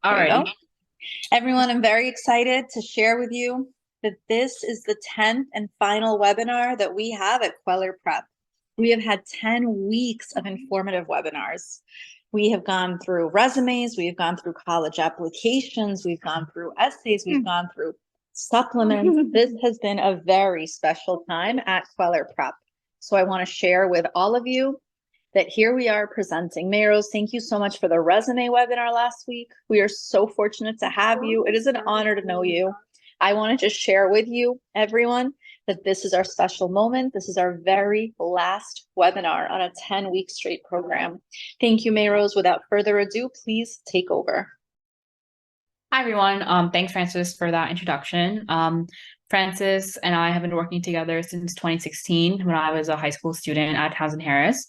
All There you right. go. Everyone, I'm very excited to share with you that this is the 10th and final webinar that we have at Kweller Prep. We have had 10 weeks of informative webinars. We have gone through resumes, we've gone through college applications, we've gone through essays, we've gone through supplements. This has been a very special time at Kweller Prep. So I want to share with all of you that here we are presenting. Mayrose, thank you so much for the resume webinar last week. We are so fortunate to have you. It is an honor to know you. I want to just share with you, everyone, that this is our special moment. This is our very last webinar on a 10-week straight program. Thank you, Mayrose. Without further ado, please take over. Hi, everyone. Thanks, Francis, for that introduction. Francis and I have been working together since 2016 when I was a high school student at Townsend Harris.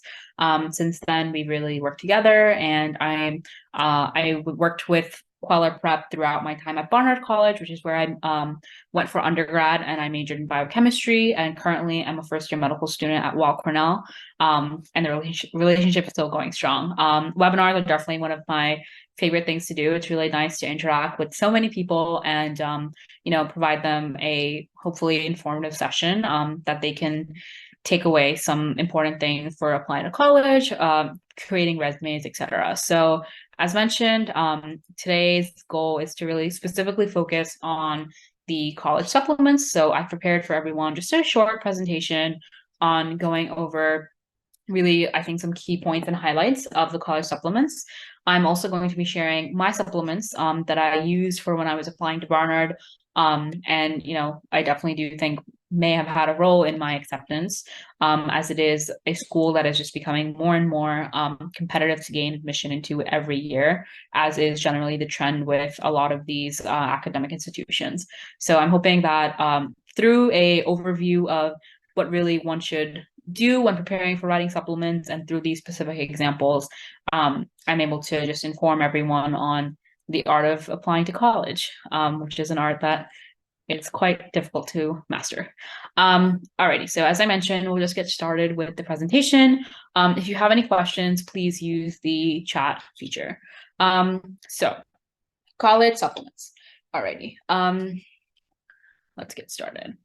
Since then, we've really worked together, and I worked with Kweller Prep throughout my time at Barnard College, which is where I went for undergrad, and I majored in biochemistry. And currently, I'm a first-year medical student at Weill Cornell, and the relationship is still going strong. Webinars are definitely one of my favorite things to do. It's really nice to interact with so many people and provide them a hopefully informative session that they can take away some important things for applying to college, creating resumes, etc. So as mentioned, today's goal is to really specifically focus on the college supplements. So I've prepared for everyone just a short presentation on going over really, I think, some key points and highlights of the college supplements. I'm also going to be sharing my supplements that I used for when I was applying to Barnard. And, I definitely do think may have had a role in my acceptance, as it is a school that is just becoming more and more competitive to gain admission into every year, as is generally the trend with a lot of these academic institutions. So I'm hoping that through a overview of what really one should do when preparing for writing supplements and through these specific examples, I'm able to just inform everyone on the art of applying to college, which is an art that it's quite difficult to master. Alrighty, so as I mentioned, we'll just get started with the presentation. If you have any questions, please use the chat feature. So college supplements. Alrighty, let's get started.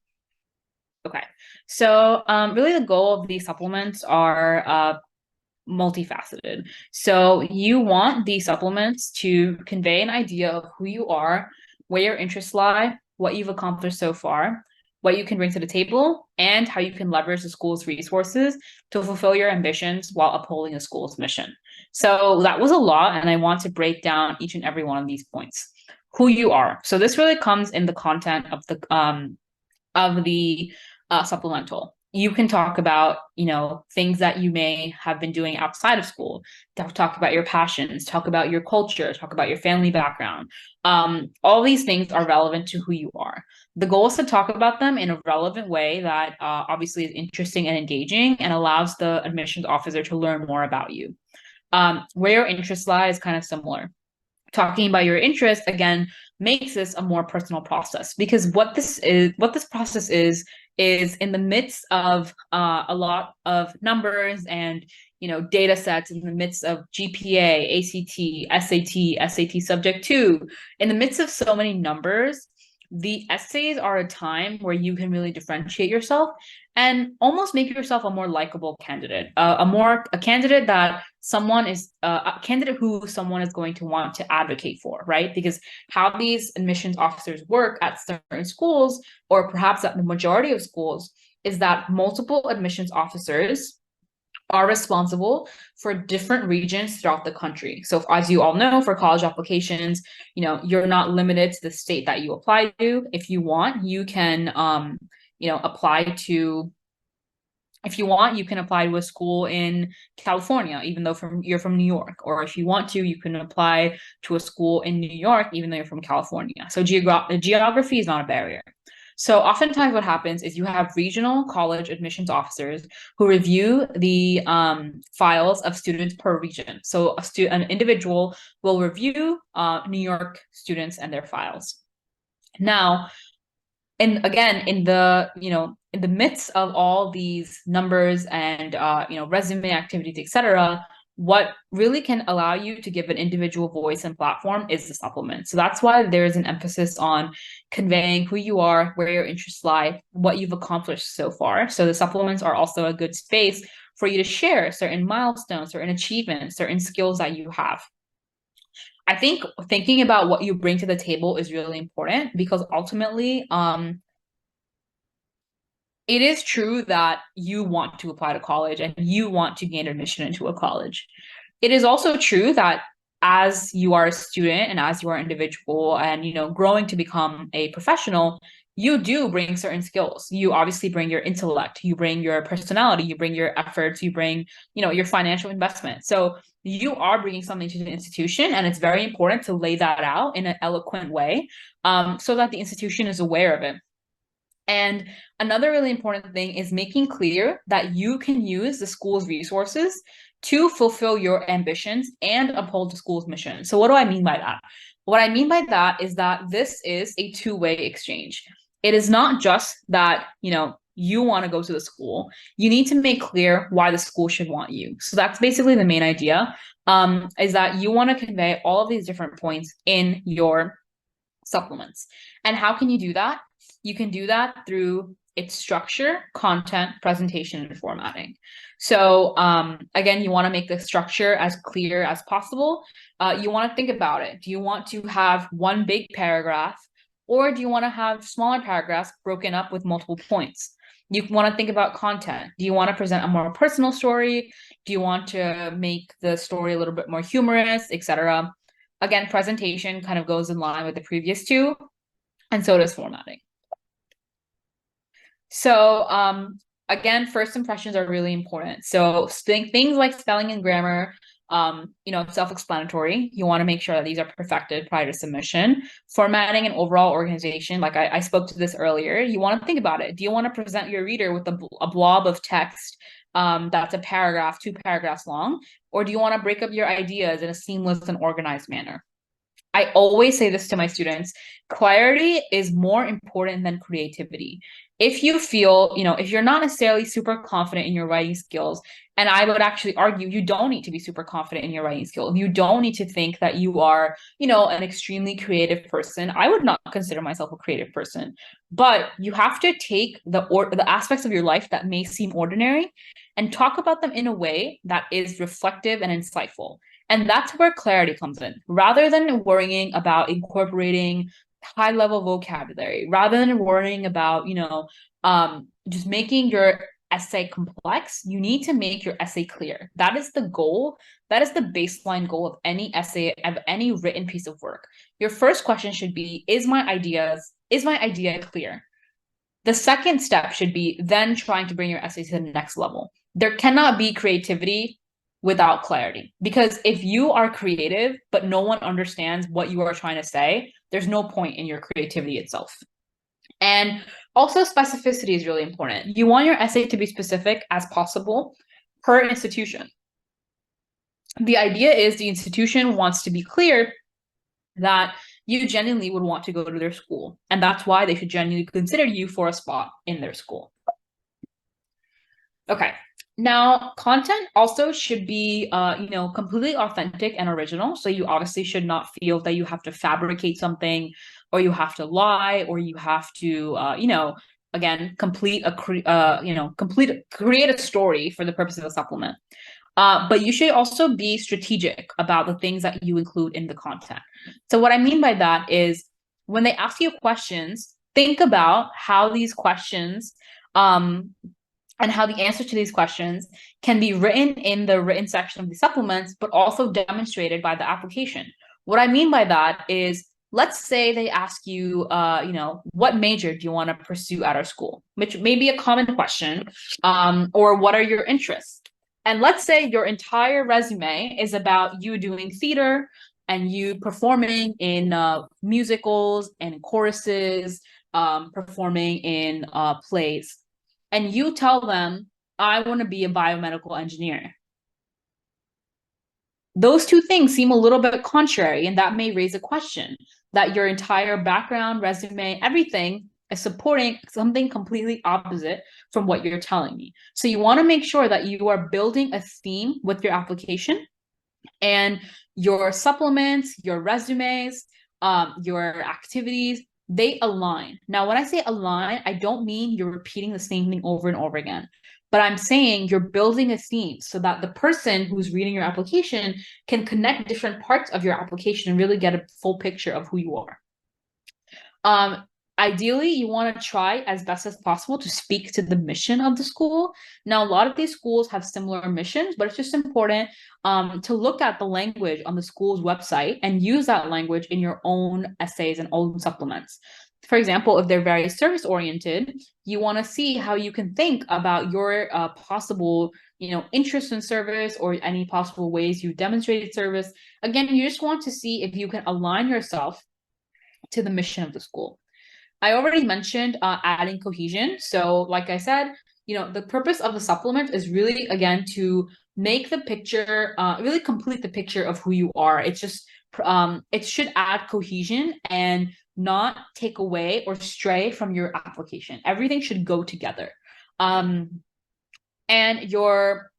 Okay, so really the goal of these supplements are multifaceted. So you want these supplements to convey an idea of who you are, where your interests lie, what you've accomplished so far, what you can bring to the table, and how you can leverage the school's resources to fulfill your ambitions while upholding the school's mission. So that was a lot, and I want to break down each and every one of these points. Who you are. So this really comes in the content of the supplemental. You can talk about, things that you may have been doing outside of school. Talk about your passions, talk about your culture, talk about your family background. All these things are relevant to who you are. The goal is to talk about them in a relevant way that obviously is interesting and engaging and allows the admissions officer to learn more about you. Where your interest lies is kind of similar. Talking about your interest again makes this a more personal process, because what this process is in the midst of a lot of numbers and data sets, in the midst of GPA, ACT, SAT subject 2, in the midst of so many numbers. The essays are a time where you can really differentiate yourself and almost make yourself a more likable candidate, a candidate that someone is a candidate who someone is going to want to advocate for, right? Because how these admissions officers work at certain schools, or perhaps at the majority of schools, is that multiple admissions officers are responsible for different regions throughout the country. So as you all know, for college applications, you're not limited to the state that you apply to. If you want, you can apply to if you want, you can apply to a school in California, even though you're from New York. Or if you want to, you can apply to a school in New York, even though you're from California. So geography is not a barrier. So oftentimes what happens is you have regional college admissions officers who review the files of students per region. So an individual will review New York students and their files. Now, and again, in the midst of all these numbers and resume activities, etc., what really can allow you to give an individual voice and platform is the supplement. So that's why there's an emphasis on conveying who you are, where your interests lie, what you've accomplished so far. So the supplements are also a good space for you to share certain milestones, certain achievements, certain skills that you have. I think thinking about what you bring to the table is really important because ultimately, it is true that you want to apply to college and you want to gain admission into a college. It is also true that as you are a student and as you are an individual and growing to become a professional, you do bring certain skills. You obviously bring your intellect, you bring your personality, you bring your efforts, you bring your financial investment. So you are bringing something to the institution, and it's very important to lay that out in an eloquent way, so that the institution is aware of it. And another really important thing is making clear that you can use the school's resources to fulfill your ambitions and uphold the school's mission. So what do I mean by that? What I mean by that is that this is a two-way exchange. It is not just that, you want to go to the school. You need to make clear why the school should want you. So that's basically the main idea, is that you want to convey all of these different points in your supplements. And how can you do that? You can do that through its structure, content, presentation, and formatting. So again, you want to make the structure as clear as possible. You want to think about it. Do you want to have one big paragraph, or do you want to have smaller paragraphs broken up with multiple points? You want to think about content. Do you want to present a more personal story? Do you want to make the story a little bit more humorous, etc.? Again, presentation kind of goes in line with the previous two, and so does formatting. So again, first impressions are really important. So things like spelling and grammar, self-explanatory. You want to make sure that these are perfected prior to submission. Formatting and overall organization, like I spoke to this earlier, you want to think about it. Do you want to present your reader with a blob of text that's a paragraph, 2 paragraphs long? Or do you want to break up your ideas in a seamless and organized manner? I always say this to my students, clarity is more important than creativity. If you feel, if you're not necessarily super confident in your writing skills, and I would actually argue you don't need to be super confident in your writing skills. You don't need to think that you are, an extremely creative person. I would not consider myself a creative person, but you have to take the aspects of your life that may seem ordinary and talk about them in a way that is reflective and insightful. And that's where clarity comes in. Rather than worrying about incorporating high level vocabulary, rather than worrying about, just making your essay complex, you need to make your essay clear. That is the goal. That is the baseline goal of any essay, of any written piece of work. Your first question should be, is my idea clear? The second step should be then trying to bring your essay to the next level. There cannot be creativity without clarity, because if you are creative but no one understands what you are trying to say, there's no point in your creativity itself. And also, specificity is really important. You want your essay to be specific as possible per institution. The idea is the institution wants to be clear that you genuinely would want to go to their school, and that's why they should genuinely consider you for a spot in their school. Okay, now content also should be completely authentic and original. So you obviously should not feel that you have to fabricate something, or you have to lie, or you have to again create a story for the purpose of a supplement. But you should also be strategic about the things that you include in the content. So what I mean by that is, when they ask you questions, think about how these questions and how the answers to these questions can be written in the written section of the supplements, but also demonstrated by the application. What I mean by that is, let's say they ask you, what major do you want to pursue at our school, which may be a common question, or what are your interests? And let's say your entire resume is about you doing theater and you performing in musicals and choruses, performing in plays. And you tell them, I want to be a biomedical engineer. Those two things seem a little bit contrary, and that may raise a question that your entire background, resume, everything is supporting something completely opposite from what you're telling me. So you want to make sure that you are building a theme with your application, and your supplements, your resumes, your activities, they align. Now, when I say align, I don't mean you're repeating the same thing over and over again, but I'm saying you're building a theme so that the person who's reading your application can connect different parts of your application and really get a full picture of who you are. Um, Ideally, you want to try as best as possible to speak to the mission of the school. Now, a lot of these schools have similar missions, but it's just important to look at the language on the school's website and use that language in your own essays and own supplements. For example, if they're very service oriented, you want to see how you can think about your possible, interest in service or any possible ways you demonstrated service. Again, you just want to see if you can align yourself to the mission of the school. I already mentioned adding cohesion. So, like I said, the purpose of the supplement is really, again, to make the picture, really complete the picture of who you are. It's just, it should add cohesion and not take away or stray from your application. Everything should go together. And your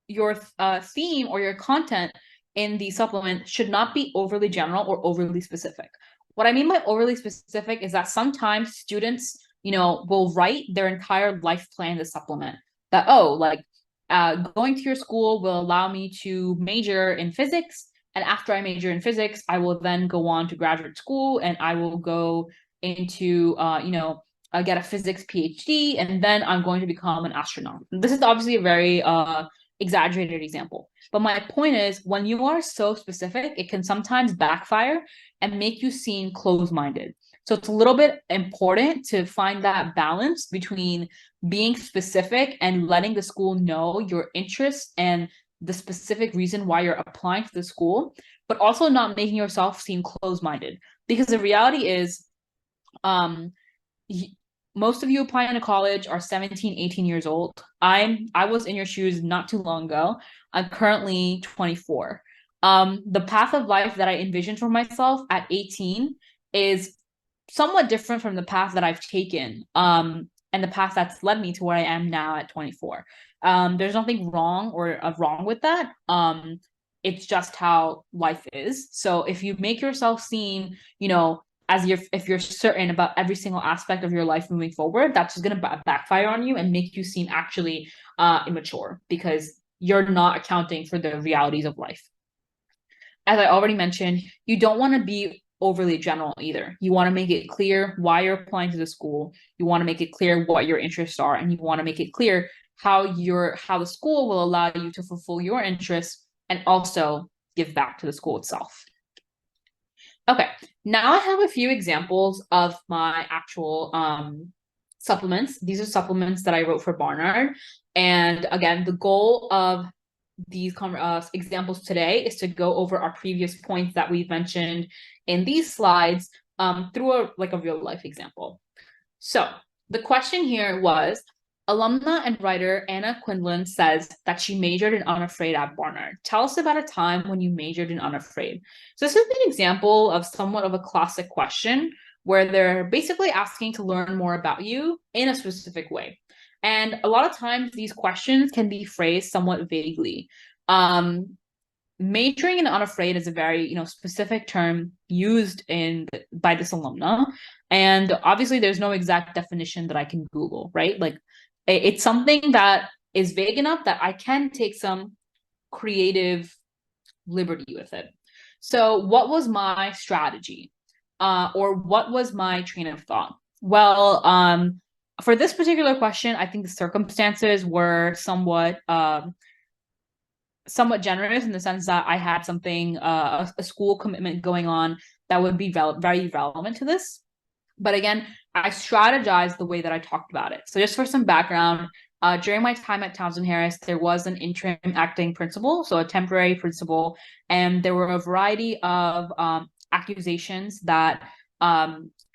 theme or your content in the supplement should not be overly general or overly specific. What I mean by overly specific is that sometimes students, will write their entire life plan in the supplement. That, oh, like going to your school will allow me to major in physics. And after I major in physics, I will then go on to graduate school and I will go into, get a physics PhD, and then I'm going to become an astronaut. This is obviously a very exaggerated example. But my point is, when you are so specific, it can sometimes backfire and make you seem closed-minded. So it's a little bit important to find that balance between being specific and letting the school know your interests and the specific reason why you're applying to the school, but also not making yourself seem closed-minded. Because the reality is, most of you applying to college are 17, 18 years old. I was in your shoes not too long ago. I'm currently 24. The path of life that I envisioned for myself at 18 is somewhat different from the path that I've taken, and the path that's led me to where I am now at 24. There's nothing wrong or wrong with that. It's just how life is. So if you make yourself seem, if you're certain about every single aspect of your life moving forward, that's just going to backfire on you and make you seem actually immature, because you're not accounting for the realities of life. As I already mentioned, you don't want to be overly general either. You want to make it clear why you're applying to the school. You want to make it clear what your interests are, and you want to make it clear how the school will allow you to fulfill your interests and also give back to the school itself. Okay, now I have a few examples of my actual supplements. These are supplements that I wrote for Barnard. And again, the goal of these examples today is to go over our previous points that we've mentioned in these slides through a real life example. So the question here was, alumna and writer Anna Quinlan says that she majored in Unafraid at Barnard. Tell us about a time when you majored in Unafraid. So this is an example of somewhat of a classic question where they're basically asking to learn more about you in a specific way. And a lot of times these questions can be phrased somewhat vaguely. Majoring in Unafraid is a very, specific term used by this alumna. And obviously there's no exact definition that I can Google, right? Like, it's something that is vague enough that I can take some creative liberty with it. So what was my strategy? Or what was my train of thought? Well, for this particular question, I think the circumstances were somewhat generous, in the sense that I had something, a school commitment going on that would be very relevant to this. But again, I strategized the way that I talked about it. So just for some background, during my time at Townsend Harris, there was an interim acting principal, so a temporary principal, and there were a variety of accusations that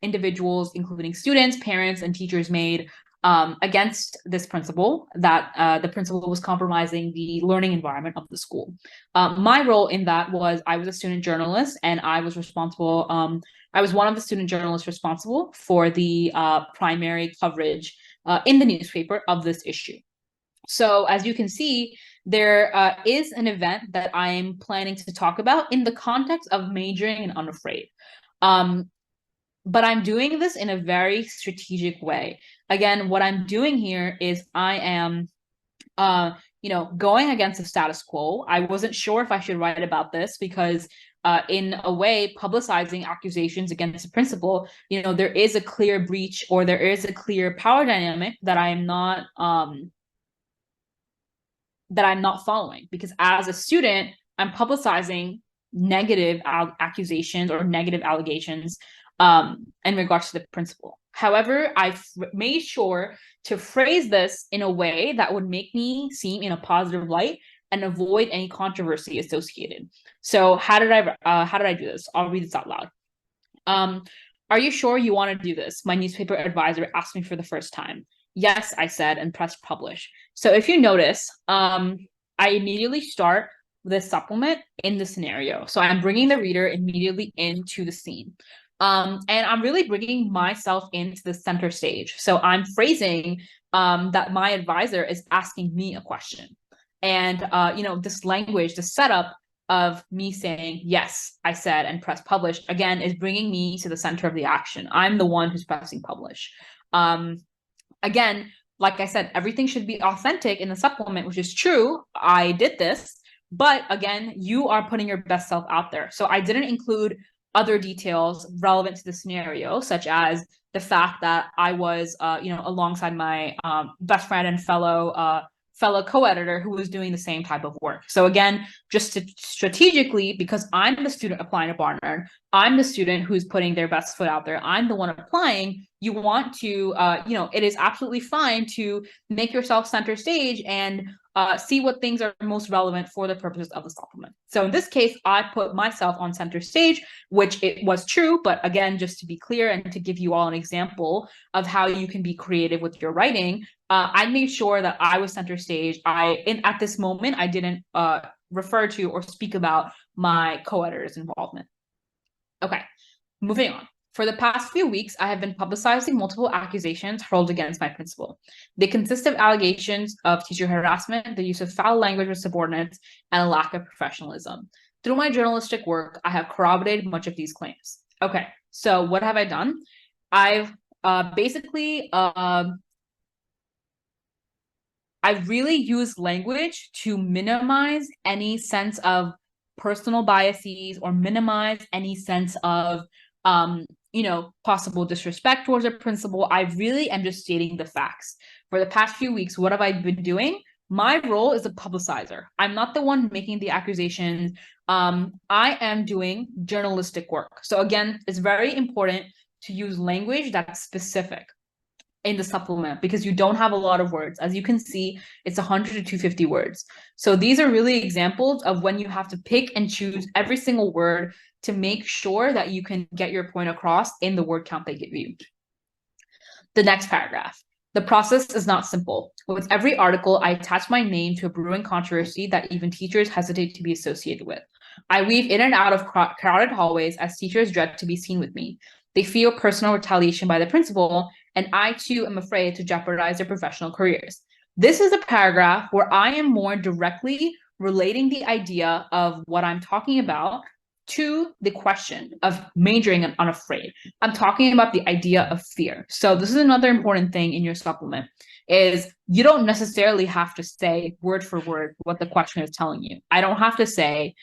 individuals, including students, parents, and teachers, made against this principal, that the principal was compromising the learning environment of the school. My role in that was I was a student journalist, and I was responsible. I was one of the student journalists responsible for the primary coverage in the newspaper of this issue. So as you can see, there is an event that I'm planning to talk about in the context of majoring in Unafraid. But I'm doing this in a very strategic way. Again, what I'm doing here is I am going against the status quo. I wasn't sure if I should write about this because in a way, publicizing accusations against the principal, there is a clear breach, or there is a clear power dynamic that I'm not following, because as a student, I'm publicizing negative accusations or negative allegations in regards to the principal. However, I've made sure to phrase this in a way that would make me seem in a positive light and avoid any controversy associated. So how did I do this? I'll read this out loud. Are you sure you want to do this? My newspaper advisor asked me for the first time. Yes, I said, and pressed publish. So if you notice, I immediately start with a supplement in the scenario. So I'm bringing the reader immediately into the scene. And I'm really bringing myself into the center stage. So I'm phrasing that my advisor is asking me a question. And, this language, the setup of me saying, yes, I said, and press publish, again, is bringing me to the center of the action. I'm the one who's pressing publish. Again, like I said, everything should be authentic in the supplement, which is true. I did this, but again, you are putting your best self out there. So I didn't include other details relevant to the scenario, such as the fact that I was, alongside my best friend and fellow co-editor who was doing the same type of work. So again, just strategically, because I'm the student applying to Barnard, I'm the student who's putting their best foot out there, I'm the one applying, you want to, it is absolutely fine to make yourself center stage and see what things are most relevant for the purposes of the supplement. So in this case, I put myself on center stage, which it was true, but again, just to be clear and to give you all an example of how you can be creative with your writing, I made sure that I was center stage. At this moment, I didn't refer to or speak about my co-editor's involvement. Okay, moving on. For the past few weeks, I have been publicizing multiple accusations hurled against my principal. They consist of allegations of teacher harassment, the use of foul language with subordinates, and a lack of professionalism. Through my journalistic work, I have corroborated much of these claims. Okay, so what have I done? I've I really use language to minimize any sense of personal biases or minimize any sense of possible disrespect towards a principal. I really am just stating the facts. For the past few weeks, what have I been doing? My role is a publicizer. I'm not the one making the accusations. I am doing journalistic work. So again, it's very important to use language that's specific in the supplement, because you don't have a lot of words. As you can see, it's 100 to 250 words. So these are really examples of when you have to pick and choose every single word to make sure that you can get your point across in the word count they give you. The next paragraph. The process is not simple. With every article, I attach my name to a brewing controversy that even teachers hesitate to be associated with. I weave in and out of crowded hallways as teachers dread to be seen with me. They fear personal retaliation by the principal, and I too am afraid to jeopardize their professional careers. This is a paragraph where I am more directly relating the idea of what I'm talking about to the question of majoring in Unafraid. I'm talking about the idea of fear. So this is another important thing in your supplement, is you don't necessarily have to say word for word what the question is telling you. I don't have to say,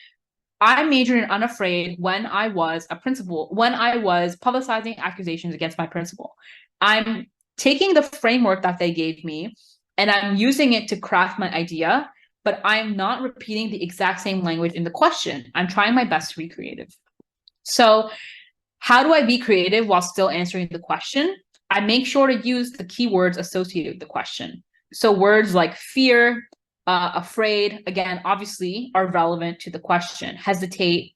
I majored in Unafraid when I was a principal, when I was publicizing accusations against my principal. I'm taking the framework that they gave me and I'm using it to craft my idea, but I'm not repeating the exact same language in the question. I'm trying my best to be creative. So how do I be creative while still answering the question? I make sure to use the keywords associated with the question. So words like fear, afraid, again, obviously are relevant to the question. Hesitate,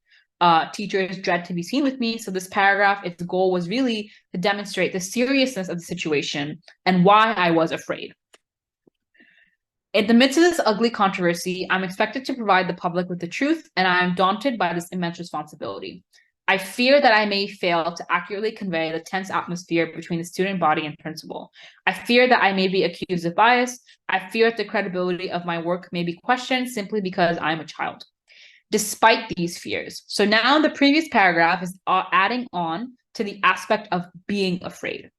teachers dread to be seen with me. So this paragraph, its goal was really to demonstrate the seriousness of the situation and why I was afraid. In the midst of this ugly controversy, I'm expected to provide the public with the truth, and I am daunted by this immense responsibility. I fear that I may fail to accurately convey the tense atmosphere between the student body and principal. I fear that I may be accused of bias. I fear that the credibility of my work may be questioned simply because I'm a child. Despite these fears. So now the previous paragraph is adding on to the aspect of being afraid.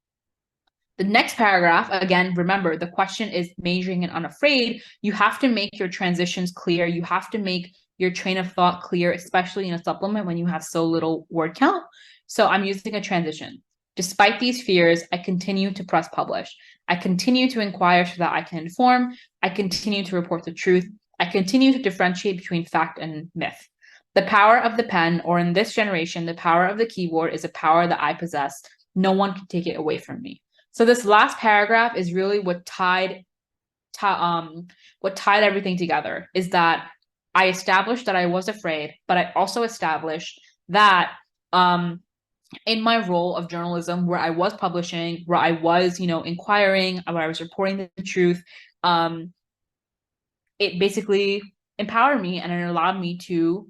The next paragraph, again, remember, the question is majoring in unafraid. You have to make your transitions clear. You have to make your train of thought clear, especially in a supplement when you have so little word count. So I'm using a transition. Despite these fears, I continue to press publish. I continue to inquire so that I can inform. I continue to report the truth. I continue to differentiate between fact and myth. The power of the pen, or in this generation, the power of the keyboard, is a power that I possess. No one can take it away from me. So this last paragraph is really what tied everything together, is that I established that I was afraid, but I also established that in my role of journalism, where I was publishing, where I was, inquiring, where I was reporting the truth, it basically empowered me and it allowed me to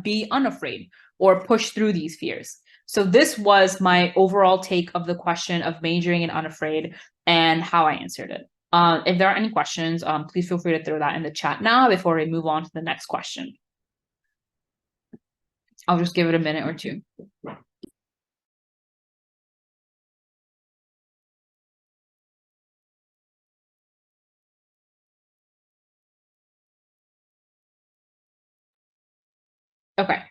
be unafraid or push through these fears. So this was my overall take of the question of majoring in unafraid and how I answered it. If there are any questions, please feel free to throw that in the chat now before we move on to the next question. I'll just give it a minute or two. Okay.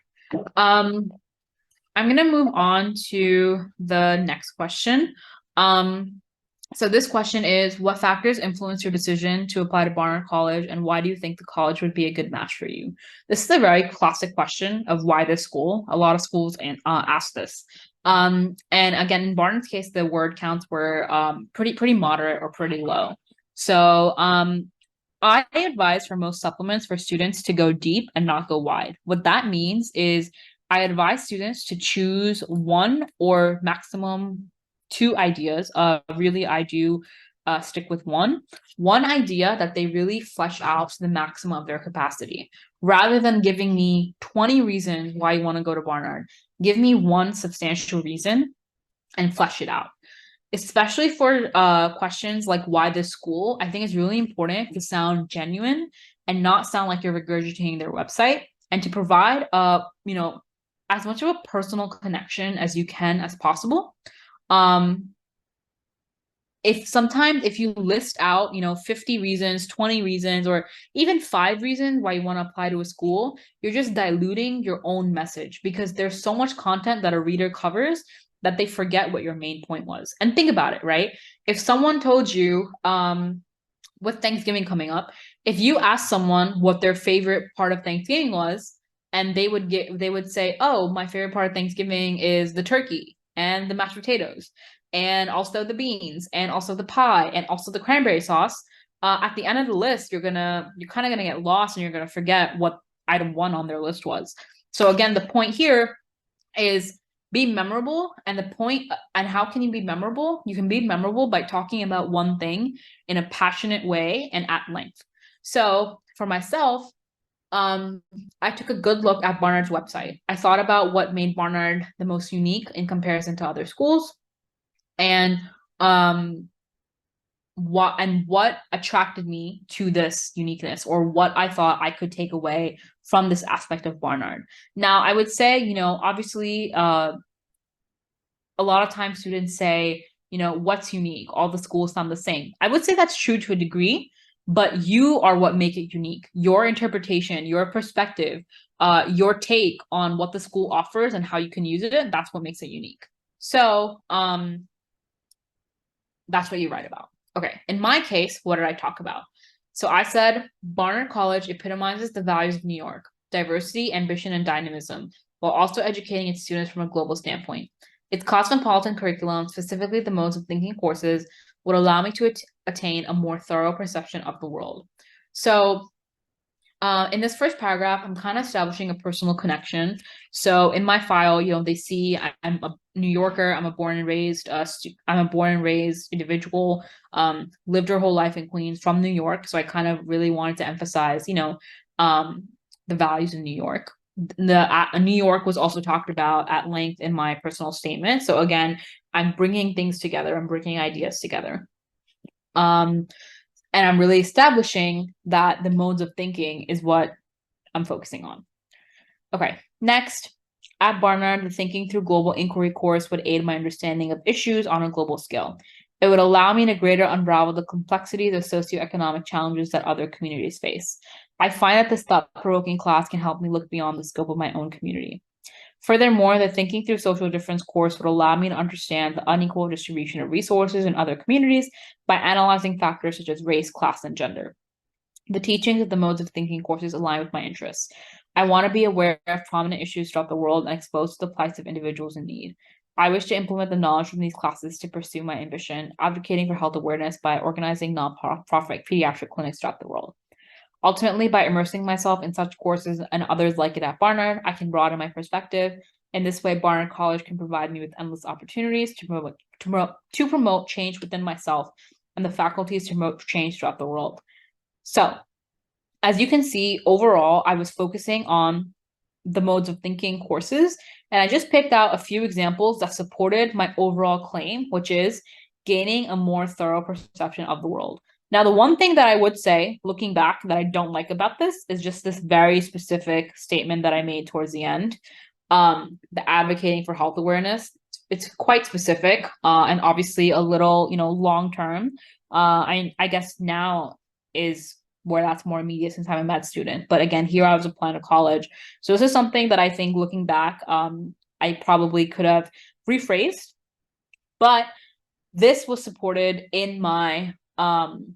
I'm going to move on to the next question. So this question is, what factors influence your decision to apply to Barnard College, and why do you think the college would be a good match for you? This is a very classic question of why this school. A lot of schools ask this. And again, in Barnard's case, the word counts were pretty moderate or pretty low. So I advise for most supplements for students to go deep and not go wide. What that means is I advise students to choose one or maximum two ideas. Really, I do stick with one idea that they really flesh out to the maximum of their capacity. Rather than giving me 20 reasons why you want to go to Barnard, give me one substantial reason and flesh it out. Especially for questions like why this school, I think it's really important to sound genuine and not sound like you're regurgitating their website, and to provide as much of a personal connection as you can as possible. If you list out 50 reasons, 20 reasons, or even 5 reasons why you want to apply to a school, you're just diluting your own message, because there's so much content that a reader covers that they forget what your main point was. And think about it, right? If someone told you, with Thanksgiving coming up, if you asked someone what their favorite part of Thanksgiving was, and they would say, oh, my favorite part of Thanksgiving is the turkey and the mashed potatoes, and also the beans, and also the pie, and also the cranberry sauce. At the end of the list, you're kind of gonna get lost, and you're gonna forget what item 1 on their list was. So again, the point here is be memorable. And the point, and how can you be memorable? You can be memorable by talking about one thing in a passionate way and at length. So for myself, I took a good look at Barnard's website. I thought about what made Barnard the most unique in comparison to other schools, and what attracted me to this uniqueness, or what I thought I could take away from this aspect of Barnard. Now, I would say, obviously, a lot of times students say, what's unique? All the schools sound the same. I would say that's true to a degree, but you are what make it unique. Your interpretation, your perspective, your take on what the school offers and how you can use it, that's what makes it unique. So that's what you write about. Okay, in my case, what did I talk about? So I said Barnard College epitomizes the values of New York: diversity, ambition, and dynamism, while also educating its students from a global standpoint. Its cosmopolitan curriculum, specifically the modes of thinking courses, would allow me to attain a more thorough perception of the world. So In this first paragraph, I'm kind of establishing a personal connection. So in my file, they see I'm a New Yorker. I'm a born and raised individual. Lived her whole life in Queens from New York. So I kind of really wanted to emphasize, um, the values in New York. New York was also talked about at length in my personal statement. So again, I'm bringing things together. I'm bringing ideas together. Um, and I'm really establishing that the modes of thinking is what I'm focusing on. Okay, next. At Barnard, the Thinking Through Global Inquiry course would aid my understanding of issues on a global scale. It would allow me to greater unravel the complexities of socioeconomic challenges that other communities face. I find that this thought-provoking class can help me look beyond the scope of my own community. Furthermore, the Thinking Through Social Difference course would allow me to understand the unequal distribution of resources in other communities by analyzing factors such as race, class, and gender. The teachings of the modes of thinking courses align with my interests. I want to be aware of prominent issues throughout the world and exposed to the plights of individuals in need. I wish to implement the knowledge from these classes to pursue my ambition, advocating for health awareness by organizing nonprofit pediatric clinics throughout the world. Ultimately, by immersing myself in such courses and others like it at Barnard, I can broaden my perspective. In this way, Barnard College can provide me with endless opportunities to promote change within myself and the faculties to promote change throughout the world. So, as you can see, overall, I was focusing on the modes of thinking courses, and I just picked out a few examples that supported my overall claim, which is gaining a more thorough perception of the world. Now, the one thing that I would say, looking back, that I don't like about this is just this very specific statement that I made towards the end. The advocating for health awareness. It's quite specific, and obviously a little, long term. I guess now is where that's more immediate since I'm a med student. But again, here I was applying to college. So this is something that I think looking back, I probably could have rephrased, but this was supported in my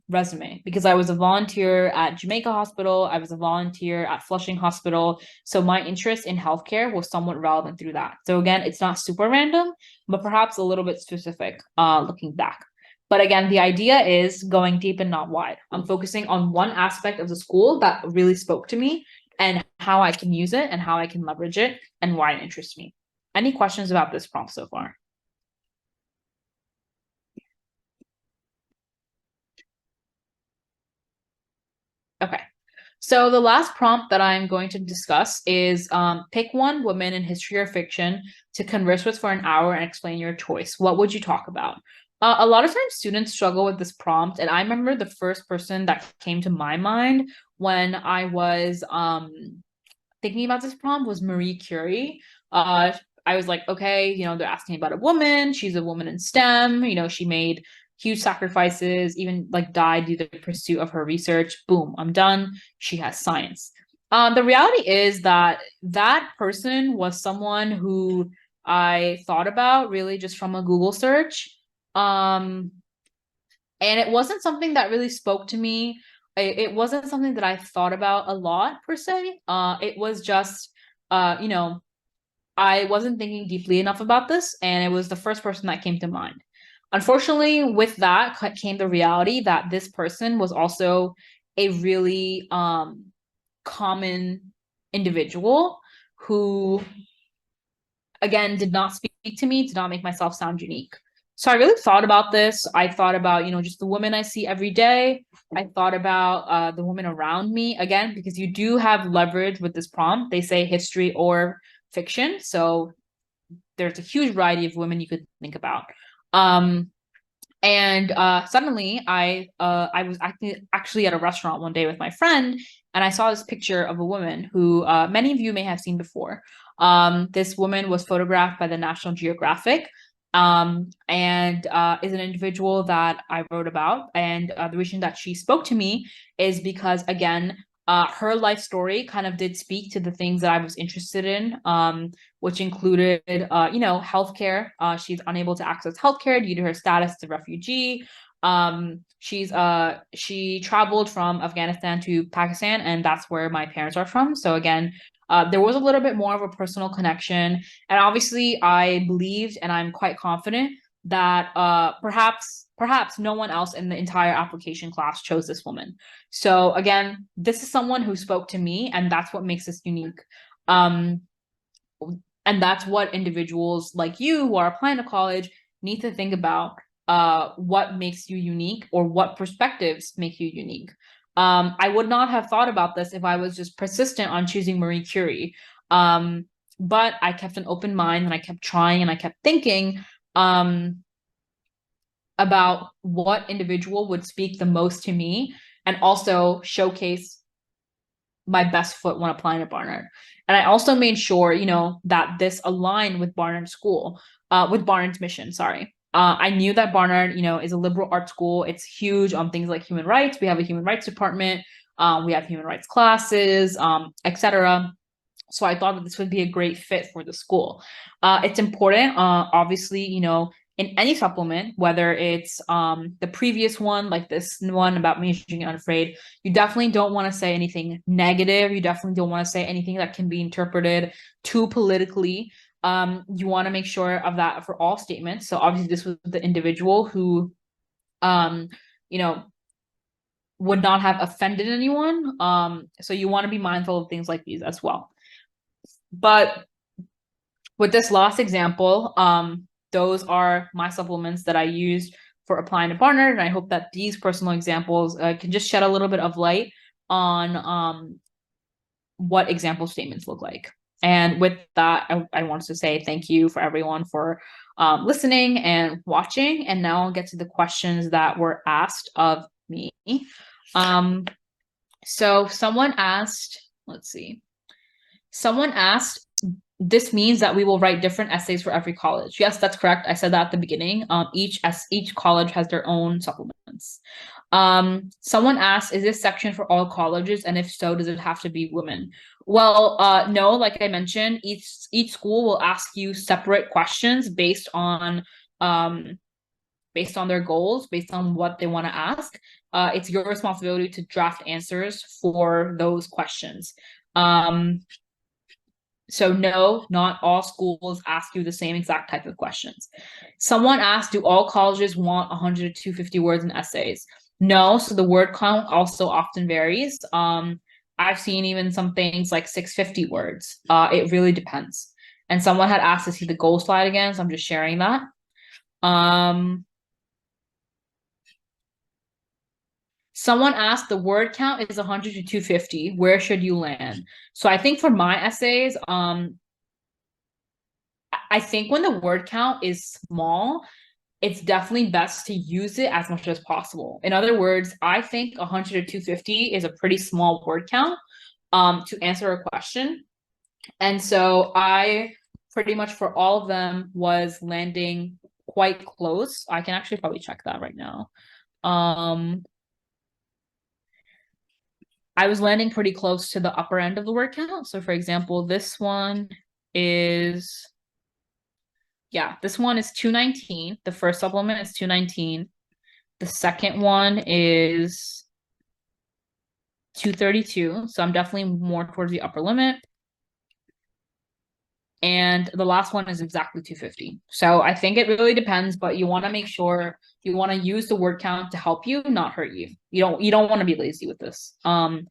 resume because I was a volunteer at Jamaica Hospital. I was a volunteer at Flushing Hospital. So my interest in healthcare was somewhat relevant through that. So again, it's not super random, but perhaps a little bit specific looking back. But again, the idea is going deep and not wide. I'm focusing on one aspect of the school that really spoke to me and how I can use it and how I can leverage it and why it interests me. Any questions about this prompt so far? Okay. So the last prompt that I'm going to discuss is pick one woman in history or fiction to converse with for an hour and explain your choice. What would you talk about? A lot of times students struggle with this prompt, and I remember the first person that came to my mind when I was thinking about this prompt was Marie Curie. I was like, okay, they're asking about a woman. She's a woman in STEM. She made huge sacrifices, even like died due to the pursuit of her research. Boom, I'm done. She has science. The reality is that that person was someone who I thought about really just from a Google search. And it wasn't something that really spoke to me. It wasn't something that I thought about a lot per se. It was just, I wasn't thinking deeply enough about this, and it was the first person that came to mind. Unfortunately, with that came the reality that this person was also a really common individual who, again, did not speak to me, did not make myself sound unique. So I really thought about this. I thought about, just the women I see every day. I thought about the women around me, again, because you do have leverage with this prompt. They say history or fiction. So there's a huge variety of women you could think about. And suddenly I was actually at a restaurant one day with my friend, and I saw this picture of a woman who many of you may have seen before. This woman was photographed by the National Geographic, and is an individual that I wrote about. And the reason that she spoke to me is because, again, her life story kind of did speak to the things that I was interested in, which included, healthcare. She's unable to access healthcare due to her status as a refugee. She traveled from Afghanistan to Pakistan, and that's where my parents are from. So again, there was a little bit more of a personal connection, and obviously, I believed, and I'm quite confident that perhaps no one else in the entire application class chose this woman. So again, this is someone who spoke to me, and that's what makes us unique. Um, and that's what individuals like you who are applying to college need to think about, what makes you unique or what perspectives make you unique. I would not have thought about this if I was just persistent on choosing Marie Curie. But I kept an open mind and I kept trying and I kept thinking, about what individual would speak the most to me and also showcase my best foot when applying at Barnard. And I also made sure, that this aligned with Barnard School, with Barnard's mission, sorry. I knew that Barnard, is a liberal arts school. It's huge on things like human rights. We have a human rights department. We have human rights classes, etc. So I thought that this would be a great fit for the school. It's important, obviously, in any supplement, whether it's the previous one, like this one about majoring unafraid, you definitely don't want to say anything negative. You definitely don't want to say anything that can be interpreted too politically. You want to make sure of that for all statements. So obviously this was the individual who, you know, would not have offended anyone. So you want to be mindful of things like these as well. But with this last example, those are my supplements that I used for applying to Barnard, and I hope that these personal examples can just shed a little bit of light on what example statements look like. And with that, I wanted to say thank you for everyone for listening and watching. And now I'll get to the questions that were asked of me. So someone asked, let's see. Someone asked, this means that we will write different essays for every college. Yes, that's correct. I said that at the beginning. Each college has their own supplements. Someone asked, is this section for all colleges? And if so, does it have to be women? Well, no, like I mentioned, each school will ask you separate questions based on their goals, based on what they want to ask. It's your responsibility to draft answers for those questions. So no, not all schools ask you the same exact type of questions. Someone asked, do all colleges want 100 to 250 words in essays? No, so the word count also often varies. I've seen even some things like 650 words. It really depends. And someone had asked to see the goal slide again, so I'm just sharing that. Someone asked, the word count is 100 to 250. Where should you land? So I think for my essays, I think when the word count is small, it's definitely best to use it as much as possible. In other words, I think 100 to 250 is a pretty small word count to answer a question. And so I pretty much for all of them was landing quite close. I can actually probably check that right now. I was landing pretty close to the upper end of the word count. So for example, this one is, yeah, this one is 219. The first supplement is 219. The second one is 232. So I'm definitely more towards the upper limit. And the last one is exactly 250. So I think it really depends, but you want to make sure you want to use the word count to help you, not hurt you. You don't want to be lazy with this. And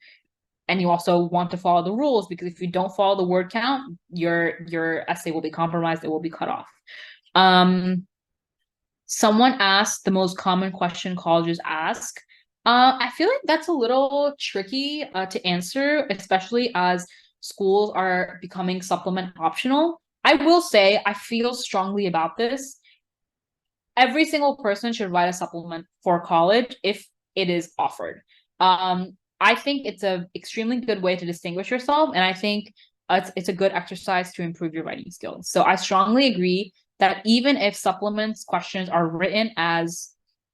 you also want to follow the rules, because if you don't follow the word count, your essay will be compromised. It will be cut off. Someone asked the most common question colleges ask. I feel like that's a little tricky to answer, especially as schools are becoming supplement optional. I will say I feel strongly about this. Every single person should write a supplement for college if it is offered. I think it's a extremely good way to distinguish yourself, and I think it's a good exercise to improve your writing skills. So I strongly agree that even if supplements questions are written as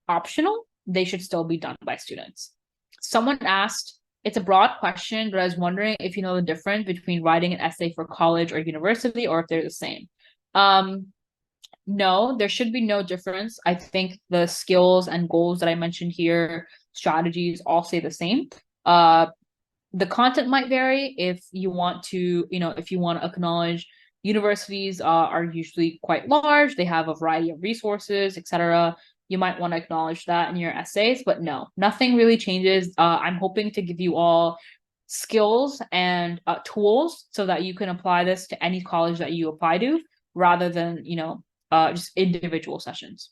optional, they should still be done by students. Someone asked, it's a broad question, but I was wondering if you know the difference between writing an essay for college or university, or if they're the same. No, there should be no difference. I think the skills and goals that I mentioned here, strategies, all stay the same. The content might vary if you want to, if you want to acknowledge Universities are usually quite large. They have a variety of resources, etc. You might want to acknowledge that in your essays, but no, nothing really changes. I'm hoping to give you all skills and tools so that you can apply this to any college that you apply to rather than, just individual sessions.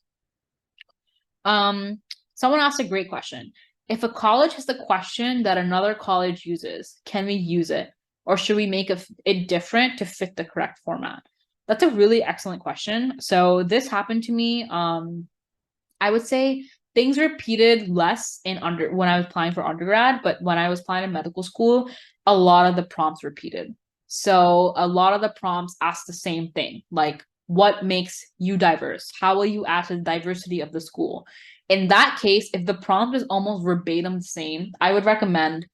Someone asked a great question. If a college has the question that another college uses, can we use it? Or should we make it different to fit the correct format? That's a really excellent question. So this happened to me. I would say things repeated less in when I was applying for undergrad, but when I was applying to medical school, a lot of the prompts repeated. So a lot of the prompts ask the same thing, like what makes you diverse? How will you add to the diversity of the school? In that case, if the prompt is almost verbatim the same, I would recommend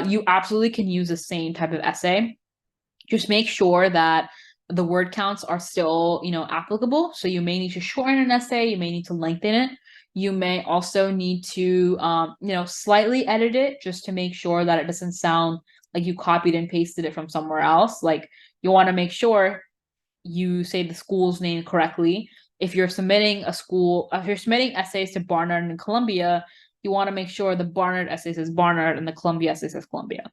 you absolutely can use the same type of essay. Just make sure that the word counts are still, applicable. So you may need to shorten an essay, you may need to lengthen it. You may also need to, slightly edit it just to make sure that it doesn't sound like you copied and pasted it from somewhere else. Like you want to make sure you say the school's name correctly. If you're submitting essays to Barnard and Columbia, you want to make sure the Barnard essay says Barnard and the Columbia essay says Columbia.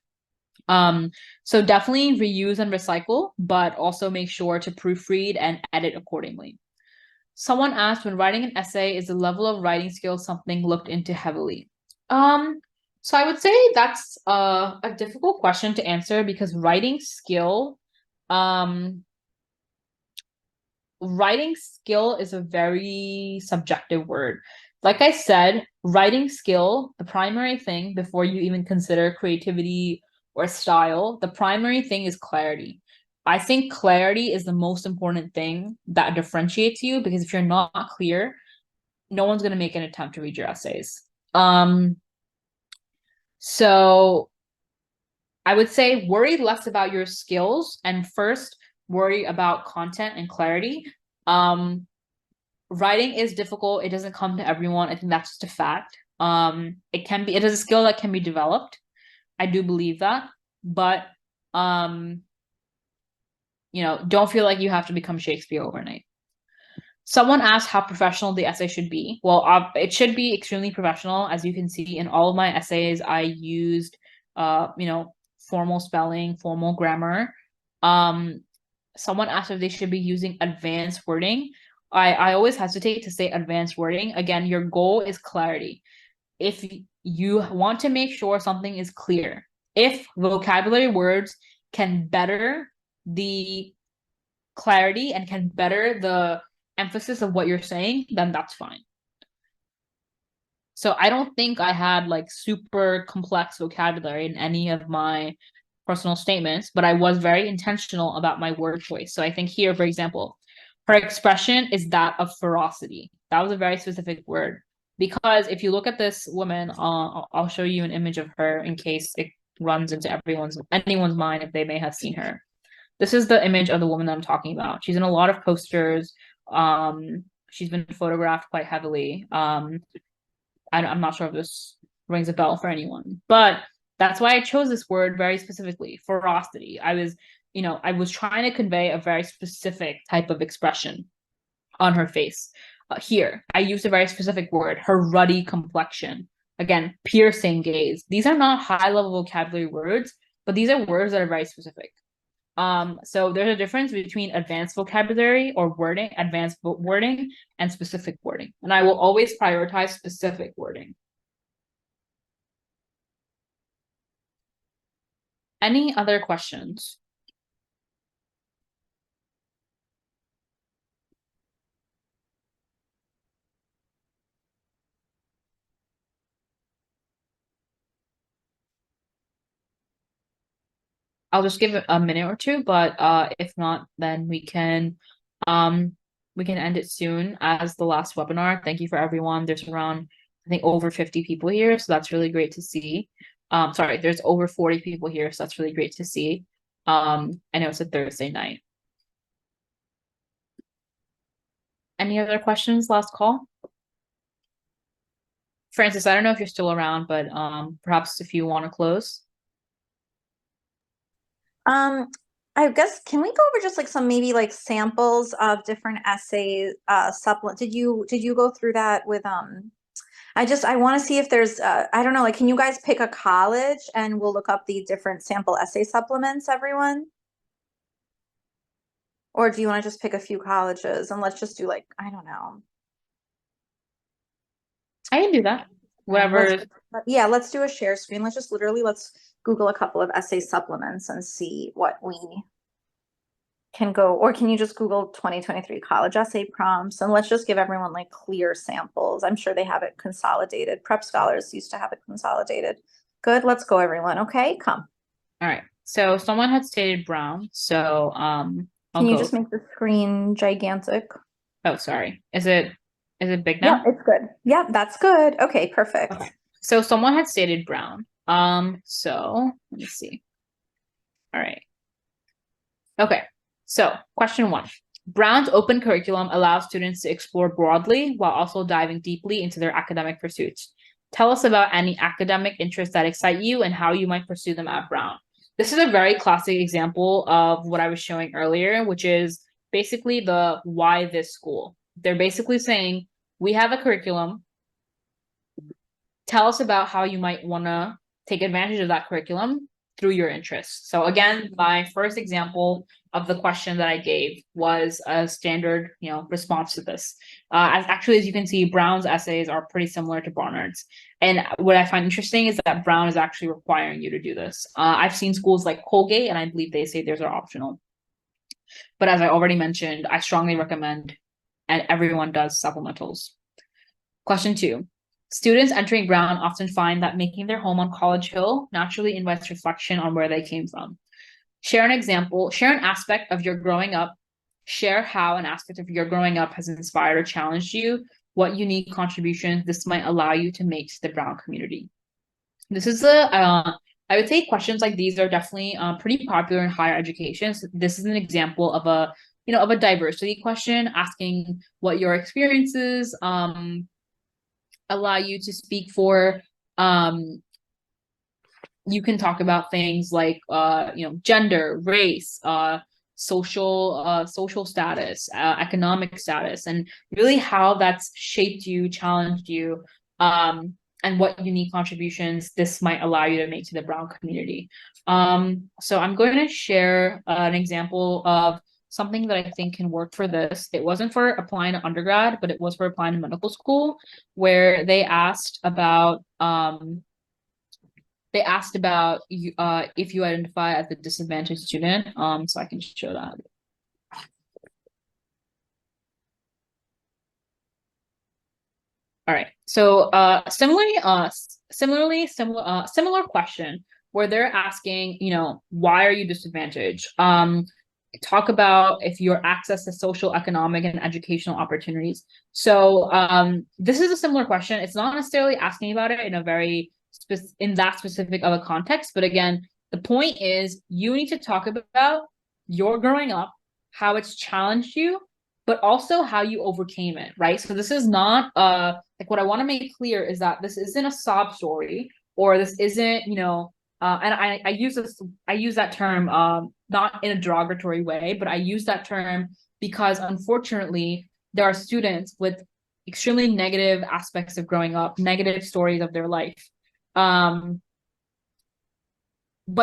So definitely reuse and recycle, but also make sure to proofread and edit accordingly. Someone asked, when writing an essay, is the level of writing skill something looked into heavily? So I would say that's a difficult question to answer because writing skill is a very subjective word. Like I said, writing skill, the primary thing before you even consider creativity or style, the primary thing is clarity. I think clarity is the most important thing that differentiates you because if you're not clear, no one's going to make an attempt to read your essays. So I would say worry less about your skills and first worry about content and clarity. Writing is difficult. It doesn't come to everyone. I think that's just a fact. It is a skill that can be developed. I do believe that. But don't feel like you have to become Shakespeare overnight. Someone asked how professional the essay should be. Well, it should be extremely professional. As you can see in all of my essays, I used, formal spelling, formal grammar. Someone asked if they should be using advanced wording. I always hesitate to say advanced wording. Again, your goal is clarity. If you want to make sure something is clear, if vocabulary words can better the clarity and can better the emphasis of what you're saying, then that's fine. So I don't think I had like super complex vocabulary in any of my personal statements, but I was very intentional about my word choice. So I think here, for example, her expression is that of ferocity. That was a very specific word. Because if you look at this woman, I'll show you an image of her in case it runs into anyone's mind if they may have seen her. This is the image of the woman that I'm talking about. She's in a lot of posters. She's been photographed quite heavily. I'm not sure if this rings a bell for anyone, but that's why I chose this word very specifically, ferocity. I was trying to convey a very specific type of expression on her face. Here, I used a very specific word, her ruddy complexion. Again, piercing gaze. These are not high-level vocabulary words, but these are words that are very specific. So there's a difference between advanced vocabulary or advanced wording, and specific wording. And I will always prioritize specific wording. Any other questions? I'll just give it a minute or two, but if not, then we can end it soon as the last webinar. Thank you for everyone. There's around, I think, over 50 people here, so that's really great to see. Sorry, there's over 40 people here, so that's really great to see. I know it's a Thursday night. Any other questions? Last call? Francis, I don't know if you're still around, but perhaps if you want to close. I guess can we go over just like some maybe like samples of different essays, supplement? Did you go through that with I want to see if there's I don't know, like can you guys pick a college and we'll look up the different sample essay supplements, everyone? Or do you want to just pick a few colleges and let's just do like, I don't know. I can do that. Let's Whatever. yeah, let's do a share screen. Let's just literally let's Google a couple of essay supplements and see what we can go, or can you just Google 2023 college essay prompts and let's just give everyone like clear samples. I'm sure they have it consolidated. Prep Scholars used to have it consolidated. Good, let's go everyone. Okay, come. All right. So someone had stated brown. So I'll Can you just go. make the screen gigantic? Oh, sorry. Is it big Yeah, now? it's good. Yeah, that's good. Okay, perfect. Okay. So someone had stated brown. So let me see. All right. Okay. So question one. Brown's open curriculum allows students to explore broadly while also diving deeply into their academic pursuits. Tell us about any academic interests that excite you and how you might pursue them at Brown. This is a very classic example of what I was showing earlier, which is basically the why this school. They're basically saying, we have a curriculum. Tell us about how you might want to take advantage of that curriculum through your interests. So again, my first example of the question that I gave was a standard, response to this. As you can see, Brown's essays are pretty similar to Barnard's. And what I find interesting is that Brown is actually requiring you to do this. I've seen schools like Colgate, and I believe they say theirs are optional. But as I already mentioned, I strongly recommend, and everyone does, supplementals. Question two. Students entering Brown often find that making their home on College Hill naturally invites reflection on where they came from. Share an aspect of your growing up, share how an aspect of your growing up has inspired or challenged you, what unique contributions this might allow you to make to the Brown community. This is I would say questions like these are definitely pretty popular in higher education. So this is an example of a diversity question asking what your experiences, allow you to speak for. You can talk about things like gender, race, social status, economic status, and really how that's shaped you, challenged you, and what unique contributions this might allow you to make to the Brown community. So I'm going to share an example of something that I think can work for this. It wasn't for applying to undergrad, but it was for applying to medical school, where they asked about if you identify as a disadvantaged student. So I can show that. All right. So similar question where they're asking, why are you disadvantaged? Talk about if your access to social, economic, and educational opportunities. So this is a similar question. It's not necessarily asking about it in a very in that specific of a context, but again, the point is you need to talk about your growing up, how it's challenged you, but also how you overcame it, right? So this is not like what I want to make clear is that this isn't a sob story or this isn't, and I use that term not in a derogatory way, but I use that term because unfortunately there are students with extremely negative aspects of growing up, negative stories of their life. But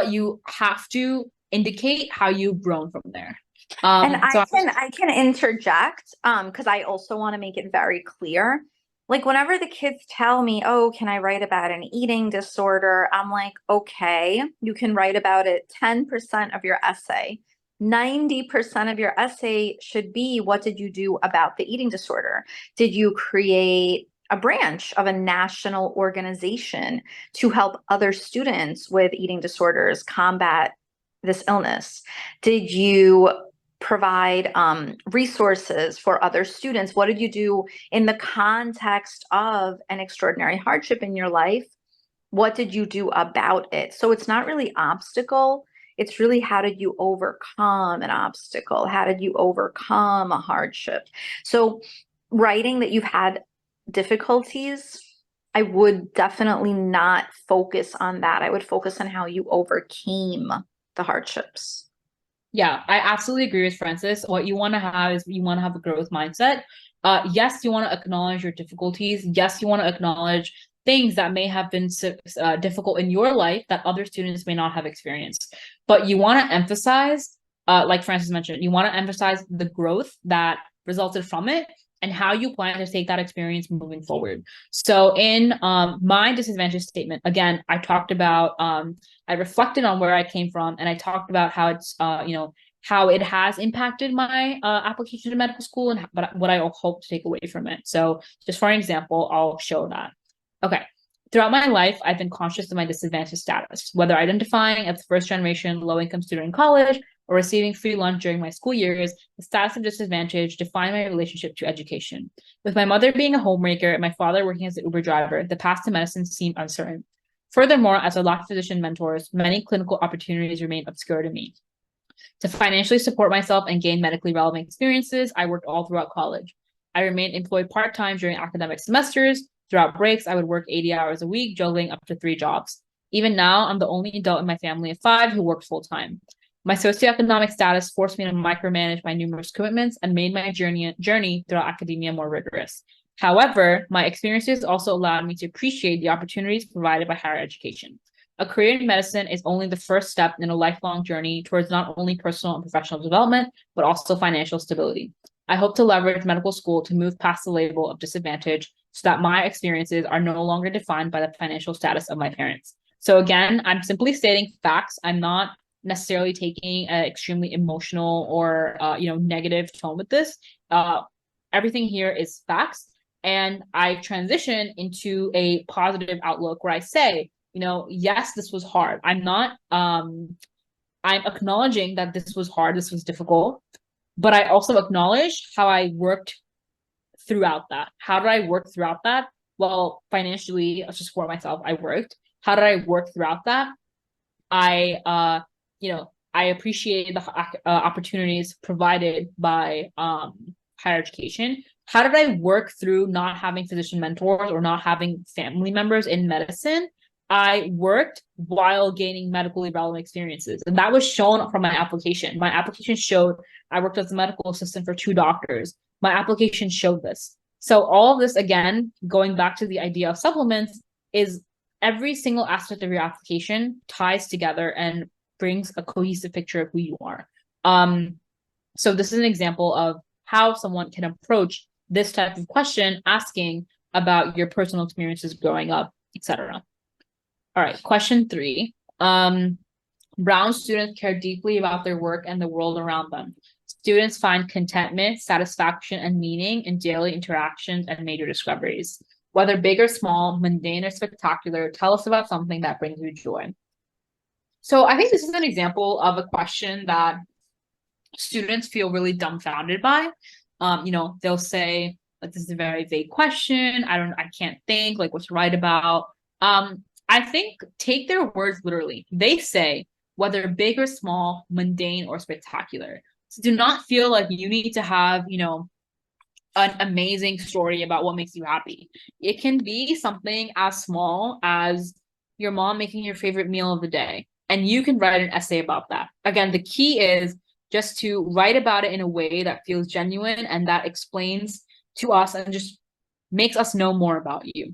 you have to indicate how you've grown from there. And So I can interject because I also want to make it very clear. Like whenever the kids tell me, "Oh, can I write about an eating disorder?" I'm like, "Okay, you can write about it 10% of your essay. 90% of your essay should be what did you do about the eating disorder? Did you create a branch of a national organization to help other students with eating disorders combat this illness? Did you provide resources for other students? What did you do in the context of an extraordinary hardship in your life? What did you do about it?" So it's not really obstacle. It's really how did you overcome an obstacle? How did you overcome a hardship? So writing that you've had difficulties, I would definitely not focus on that. I would focus on how you overcame the hardships. Yeah, I absolutely agree with Francis. What you want to have is you want to have a growth mindset. Yes, you want to acknowledge your difficulties. Yes, you want to acknowledge things that may have been difficult in your life that other students may not have experienced. But you want to emphasize, like Francis mentioned, you want to emphasize the growth that resulted from it and how you plan to take that experience moving forward. So in my disadvantage statement, again, I talked about I reflected on where I came from, and I talked about how it's how it has impacted my application to medical school and but what I hope to take away from it. So just for an example, I'll show that. Okay. Throughout my life, I've been conscious of my disadvantaged status, whether identifying as first generation low income student in college or receiving free lunch during my school years. The status of disadvantage defined my relationship to education. With my mother being a homemaker and my father working as an Uber driver, the path to medicine seemed uncertain. Furthermore, as I lacked physician mentors, many clinical opportunities remained obscure to me. To financially support myself and gain medically relevant experiences, I worked all throughout college. I remained employed part time during academic semesters. Throughout breaks, I would work 80 hours a week, juggling up to 3 jobs. Even now, I'm the only adult in my family of 5 who works full time. My socioeconomic status forced me to micromanage my numerous commitments and made my journey throughout academia more rigorous. However, my experiences also allowed me to appreciate the opportunities provided by higher education. A career in medicine is only the first step in a lifelong journey towards not only personal and professional development, but also financial stability. I hope to leverage medical school to move past the label of disadvantage so that my experiences are no longer defined by the financial status of my parents. So again, I'm simply stating facts. I'm not necessarily taking an extremely emotional or negative tone with this. Uh, Everything here is facts, and I transition into a positive outlook where I say, yes, this was hard. I'm acknowledging that this was hard, this was difficult, but I also acknowledge how I worked throughout that. How did I work throughout that? Well, financially, to support myself, I worked. How did I work throughout that? I appreciate the opportunities provided by higher education. How did I work through not having physician mentors or not having family members in medicine? I worked while gaining medically relevant experiences, and that was shown from my application. My application showed I worked as a medical assistant for 2 doctors. My application showed this. So all of this, again, going back to the idea of supplements, is every single aspect of your application ties together and brings a cohesive picture of who you are. So this is an example of how someone can approach this type of question, asking about your personal experiences growing up, etc. All right, question 3. Brown students care deeply about their work and the world around them. Students find contentment, satisfaction, and meaning in daily interactions and major discoveries. Whether big or small, mundane or spectacular, tell us about something that brings you joy. So I think this is an example of a question that students feel really dumbfounded by. They'll say, like, this is a very vague question. I can't think, like, what to write about. I think take their words literally. They say, whether big or small, mundane or spectacular. So do not feel like you need to have, an amazing story about what makes you happy. It can be something as small as your mom making your favorite meal of the day, and you can write an essay about that. Again, the key is just to write about it in a way that feels genuine and that explains to us and just makes us know more about you.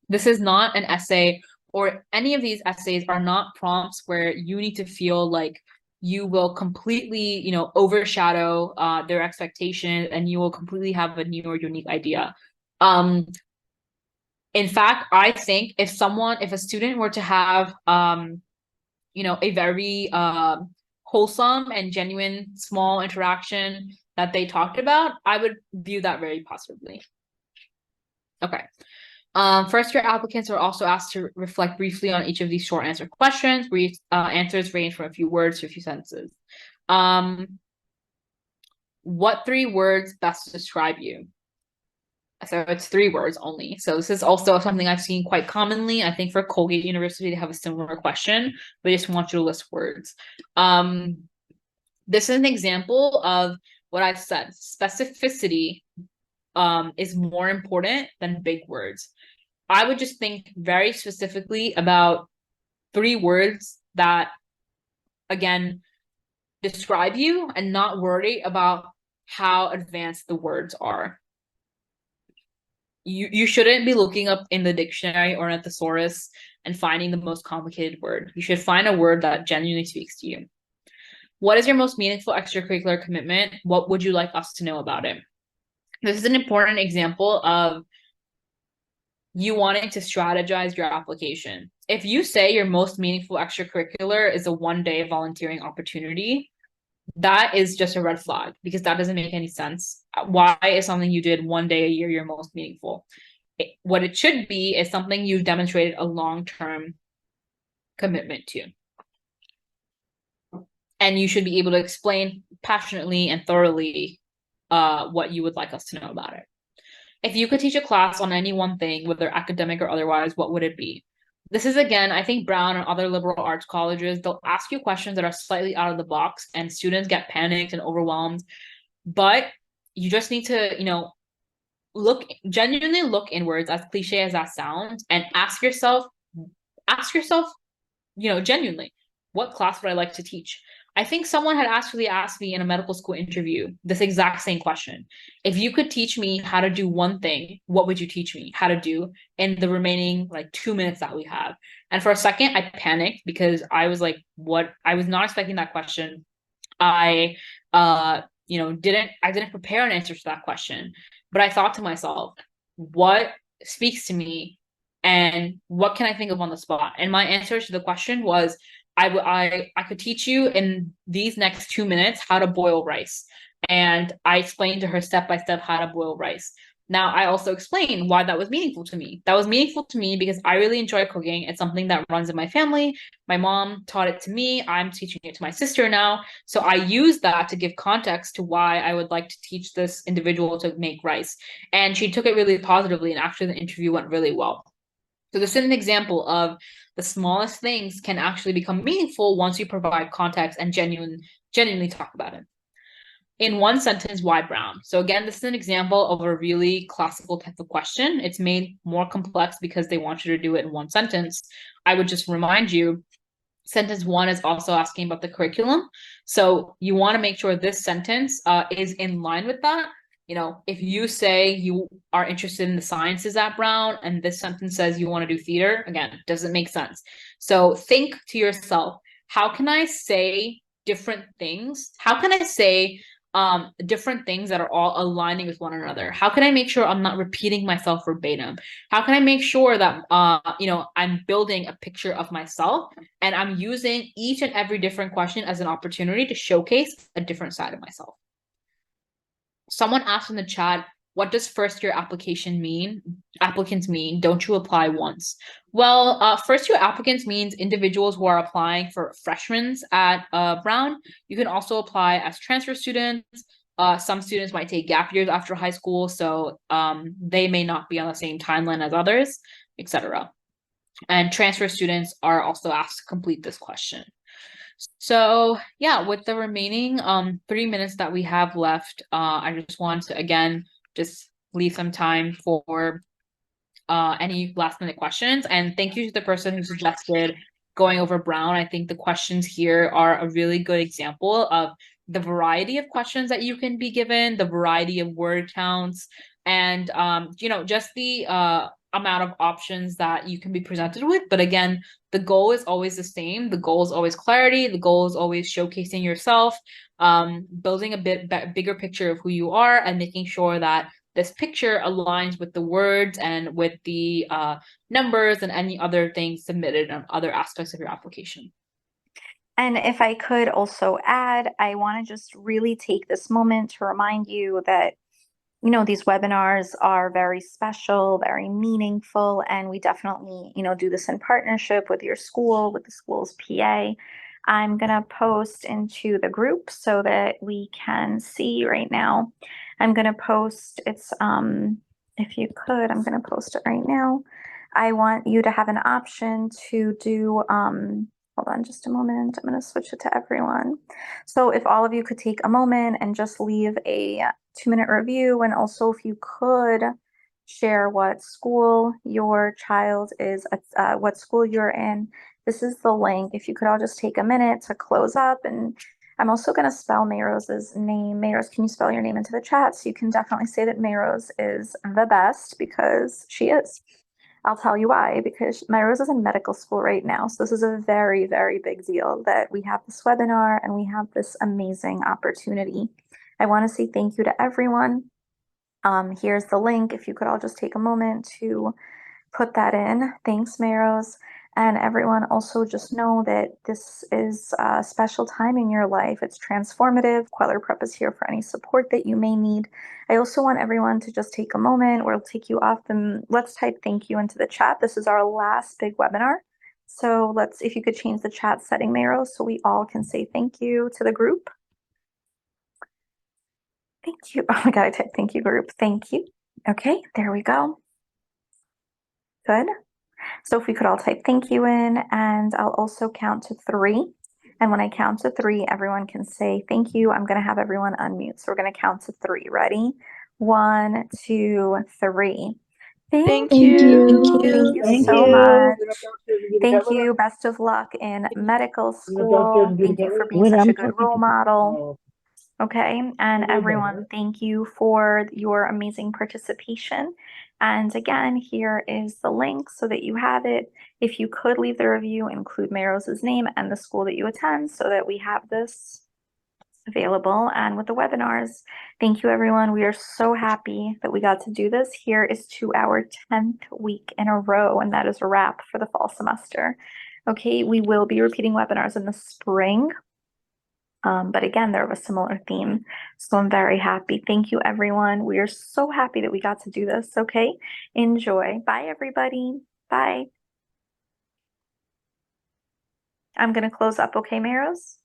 This is not an essay, or any of these essays are not prompts where you need to feel like you will completely, overshadow their expectations and you will completely have a new or unique idea. In fact, I think if a student were to have, a very wholesome and genuine small interaction that they talked about, I would view that very positively. Okay. First-year applicants are also asked to reflect briefly on each of these short answer questions, where answers range from a few words to a few sentences. What 3 words best describe you? So it's 3 words only. So this is also something I've seen quite commonly. I think for Colgate University, they have a similar question, but I just want you to list words. This is an example of what I've said. Specificity is more important than big words. I would just think very specifically about 3 words that, again, describe you and not worry about how advanced the words are. You shouldn't be looking up in the dictionary or in a thesaurus and finding the most complicated word. You should find a word that genuinely speaks to you. What is your most meaningful extracurricular commitment? What would you like us to know about it? This is an important example of you wanting to strategize your application. If you say your most meaningful extracurricular is a 1 day volunteering opportunity, that is just a red flag because that doesn't make any sense. Why is something you did 1 day a year your most meaningful? What it should be is something you've demonstrated a long-term commitment to. And you should be able to explain passionately and thoroughly what you would like us to know about it. If you could teach a class on any one thing, whether academic or otherwise, what would it be? This is, again, I think Brown and other liberal arts colleges, they'll ask you questions that are slightly out of the box and students get panicked and overwhelmed. But you just need to, genuinely look inwards, as cliche as that sounds, and ask yourself, genuinely, what class would I like to teach? I think someone had actually asked me in a medical school interview this exact same question. If you could teach me how to do one thing, what would you teach me how to do in the remaining 2 minutes that we have? And for a second, I panicked because I was like, what? I was not expecting that question. I didn't prepare an answer to that question. But I thought to myself, what speaks to me and what can I think of on the spot? And my answer to the question was I could teach you in these next 2 minutes how to boil rice. And I explained to her step by step how to boil rice. Now, I also explained why that was meaningful to me. That was meaningful to me because I really enjoy cooking. It's something that runs in my family. My mom taught it to me. I'm teaching it to my sister now. So I use that to give context to why I would like to teach this individual to make rice. And she took it really positively. And actually, the interview went really well. So this is an example of the smallest things can actually become meaningful once you provide context and genuinely talk about it. In one sentence, why Brown? So again, this is an example of a really classical type of question. It's made more complex because they want you to do it in one sentence. I would just remind you, sentence one is also asking about the curriculum. So you want to make sure this sentence is in line with that. If you say you are interested in the sciences at Brown and this sentence says you want to do theater, again, doesn't make sense. So think to yourself, how can I say different things? How can I say different things that are all aligning with one another? How can I make sure I'm not repeating myself verbatim? How can I make sure that I'm building a picture of myself and I'm using each and every different question as an opportunity to showcase a different side of myself? Someone asked in the chat, what does first year applicants mean? Don't you apply once? Well, first year applicants means individuals who are applying for freshmen at Brown. You can also apply as transfer students. Some students might take gap years after high school, so they may not be on the same timeline as others, etc. And transfer students are also asked to complete this question. So yeah, with the remaining 3 minutes that we have left, I just want to again just leave some time for any last minute questions. And thank you to the person who suggested going over Brown. I think the questions here are a really good example of the variety of questions that you can be given, the variety of word counts, and just the amount of options that you can be presented with. But again, the goal is always the same. The goal is always clarity. The goal is always showcasing yourself, building a bigger picture of who you are, and making sure that this picture aligns with the words and with the numbers and any other things submitted on other aspects of your application. And if I could also add, I want to just really take this moment to remind you that, these webinars are very special, very meaningful, and we definitely, do this in partnership with your school, with the school's PA. I'm going to post into the group so that we can see right now. I'm going to post, if you could, I'm going to post it right now. I want you to have an option to do, hold on just a moment. I'm going to switch it to everyone. So if all of you could take a moment and just leave a 2-minute review, and also if you could share what school your child is, what school you're in. This is the link. If you could all just take a minute to close up and I'm also going to spell Mayrose's name. Mayrose, can you spell your name into the chat? So you can definitely say that Mayrose is the best because she is. I'll tell you why, because Mayrose is in medical school right now. So this is a very, very big deal that we have this webinar and we have this amazing opportunity. I want to say thank you to everyone. Here's the link. If you could all just take a moment to put that in. Thanks, Mayrose. And everyone, also just know that this is a special time in your life. It's transformative. Kweller Prep is here for any support that you may need. I also want everyone to just take a moment. We'll take you off and let's type thank you into the chat. This is our last big webinar. So if you could change the chat setting, Mayrose, so we all can say thank you to the group. Thank you. Oh my God, I typed thank you group. Thank you. Okay, there we go. Good. So if we could all type thank you in, and I'll also count to 3. And when I count to 3, everyone can say thank you. I'm going to have everyone unmute. So we're going to count to 3. Ready? 1, 2, 3. Thank you. Thank you so much. Thank you. Best of luck in medical school. Thank you for being such a good role model. Okay, and everyone, thank you for your amazing participation. And again, here is the link so that you have it. If you could leave the review, include Mayrose's name and the school that you attend so that we have this available. And with the webinars, thank you everyone. We are so happy that we got to do this. Here is to our 10th week in a row, and that is a wrap for the fall semester. Okay, we will be repeating webinars in the spring. But again, they're of a similar theme. So I'm very happy. Thank you, everyone. We are so happy that we got to do this. Okay, enjoy. Bye, everybody. Bye. I'm going to close up. Okay, Mayrose?